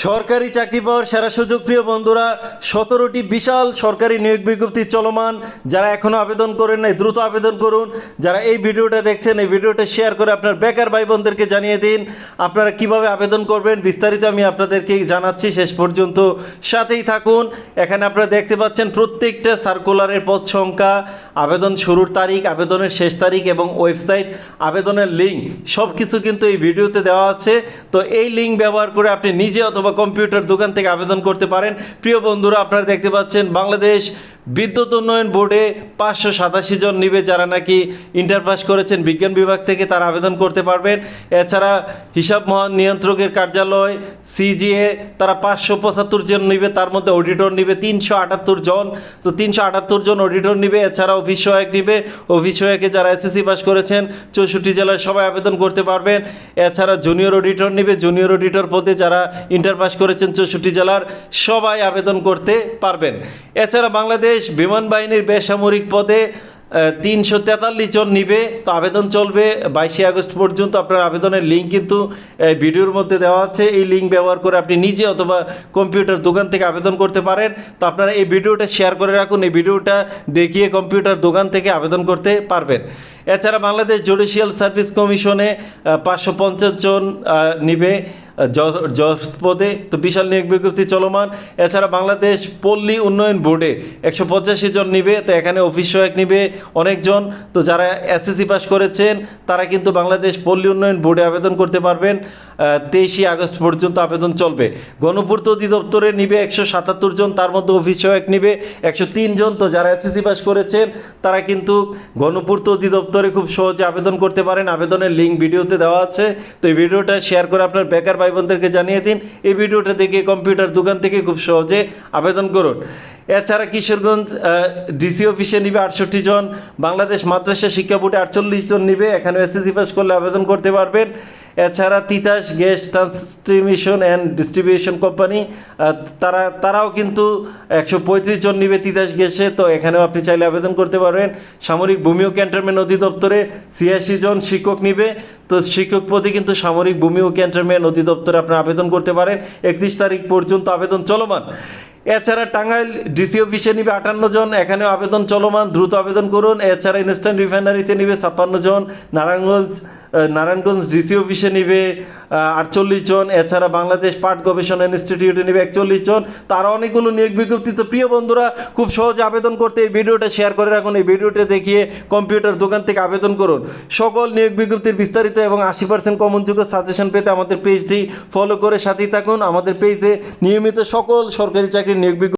সরকারি চাকরি পাওয়ার সেরা সুযোগ প্রিয় বন্ধুরা, 17টি বিশাল সরকারি নিয়োগ বিজ্ঞপ্তি চলমান। যারা এখনও আবেদন করেন নাই দ্রুত আবেদন করুন। যারা এই ভিডিওটা দেখছেন এই ভিডিওটা শেয়ার করে আপনার বেকার ভাই বোনদেরকে জানিয়ে দিন আপনারা কিভাবে আবেদন করবেন। বিস্তারিত আমি আপনাদেরকে জানাচ্ছি, শেষ পর্যন্ত সাথেই থাকুন। এখানে আপনারা দেখতে পাচ্ছেন প্রত্যেকটা সার্কুলারের পদ সংখ্যা, আবেদন শুরুর তারিখ, আবেদনের শেষ তারিখ এবং ওয়েবসাইট, আবেদনের লিঙ্ক সব কিছু কিন্তু এই ভিডিওতে দেওয়া আছে। তো এই লিঙ্ক ব্যবহার করে আপনি নিজে অথবা কম্পিউটার দোকান থেকে আবেদন করতে পারেন। প্রিয় বন্ধুরা, আপনারা দেখতে পাচ্ছেন বাংলাদেশ বিদ্যুৎ উন্নয়ন বোর্ডে 587 জন নিবে, যারা নাকি ইন্টার পাস করেছেন বিজ্ঞান বিভাগ থেকে, তারা আবেদন করতে পারবেন। এছাড়া হিসাব মহান নিয়ন্ত্রকের কার্যালয় সিজিএ তারা 575 জন নিবে, তার মধ্যে অডিটর নিবে 378 জন। তো 378 জন অডিটর নিবে। এছাড়া অফিস সহায়ক নিবে, অফিস সহায়কে যারা এসএসসি পাস করেছেন 64 জেলার সবাই আবেদন করতে পারবেন। এছাড়া জুনিয়র অডিটর নিবে, জুনিয়র অডিটর পদে যারা ইন্টার পাস করেছেন 64 জেলার সবাই আবেদন করতে পারবেন। এছাড়া বাংলাদেশ বিমান বাহিনীর বেসামরিক পদে 343 জন নিবে। তো আবেদন চলবে 22 আগস্ট পর্যন্ত। আপনার আবেদনের লিঙ্ক কিন্তু ভিডিওর মধ্যে দেওয়া আছে। এই লিঙ্ক ব্যবহার করে আপনি নিজে অথবা কম্পিউটার দোকান থেকে আবেদন করতে পারেন। তো আপনারা এই ভিডিওটা শেয়ার করে রাখুন, এই ভিডিওটা দেখিয়ে কম্পিউটার দোকান থেকে আবেদন করতে পারবেন। এছাড়া বাংলাদেশ জুডিশিয়াল সার্ভিস কমিশনে 550 জন নিবে জজ পদে। তো বিশাল নিয়োগ বিজ্ঞপ্তি চলমান। এছাড়া বাংলাদেশ পল্লী উন্নয়ন বোর্ডে 185 জন নিবে। তো এখানে অফিস সহায়ক নিবে অনেকজন। তো যারা এসএসসি পাস করেছেন তারা কিন্তু বাংলাদেশ পল্লী উন্নয়ন বোর্ডে আবেদন করতে পারবেন। 23 আগস্ট পর্যন্ত আবেদন চলবে। গণপূর্ত অধিদপ্তরে নিবে 177 জন, তার মধ্যে অফিস সহায়ক নিবে 103 জন। তো যারা এসএসসি পাস করেছেন তারা কিন্তু গণপূর্ত অধিদপ্তরে খুব সহজে আবেদন করতে পারেন। আবেদনের লিঙ্ক ভিডিওতে দেওয়া আছে। তো এই ভিডিওটা শেয়ার করে আপনার বেকার ভাই বোনদেরকে জানিয়ে দিন। এই ভিডিওটা দেখে কম্পিউটার দোকান থেকে খুব সহজে আবেদন করুন। এছাড়া কিশোরগঞ্জ ডিসি অফিসে নিবে 68 জন। বাংলাদেশ মাদ্রাসা শিক্ষা বোর্ডে 48 জন নিবে। এখানে এসএসসি পাস করলে আবেদন করতে পারবেন। এছাড়া Titas gas transmission and distribution company তারাও কিন্তু 135 জন নিবে তিতাস গ্যাসে। তো এখানেও আপনি চাইলে আবেদন করতে পারবেন। সামরিক ভূমি ও ক্যান্টনমেন্ট অধিদপ্তরে 86 জন শিক্ষক নিবে। তো শিক্ষক পদে কিন্তু সামরিক ভূমি ও ক্যান্টনমেন্ট অধিদপ্তরে আপনি আবেদন করতে পারেন। 31 তারিখ পর্যন্ত আবেদন চলমান। এছাড়া টাঙ্গাইল ডিসি অফিসে নিবে 58 জন, এখানেও আবেদন চলমান, দ্রুত আবেদন করুন। এছাড়া ইনস্ট্যান্ট রিফাইনারিতে নিবে 56 জন। নারায়ণগঞ্জ ডিসি অফিসে নিবে 48 জন। এছাড়া বাংলাদেশ পাট গবেষণা ইনস্টিটিউটে নিবে 41 জন। তার অনেকগুলো নিয়োগ বিজ্ঞপ্তি। তো প্রিয় বন্ধুরা, খুব সহজে আবেদন করতে এই ভিডিওটা শেয়ার করে রাখুন। এই ভিডিওটা দেখিয়ে কম্পিউটার দোকান থেকে আবেদন করুন। সকল নিয়োগ বিজ্ঞপ্তির বিস্তারিত এবং 80% কমনযোগ্য সাজেশন পেতে আমাদের পেজটি ফলো করে সাথেই থাকুন। আমাদের পেজে নিয়মিত সকল সরকারি চাকরির নিয়োগ বিজ্ঞপ্তি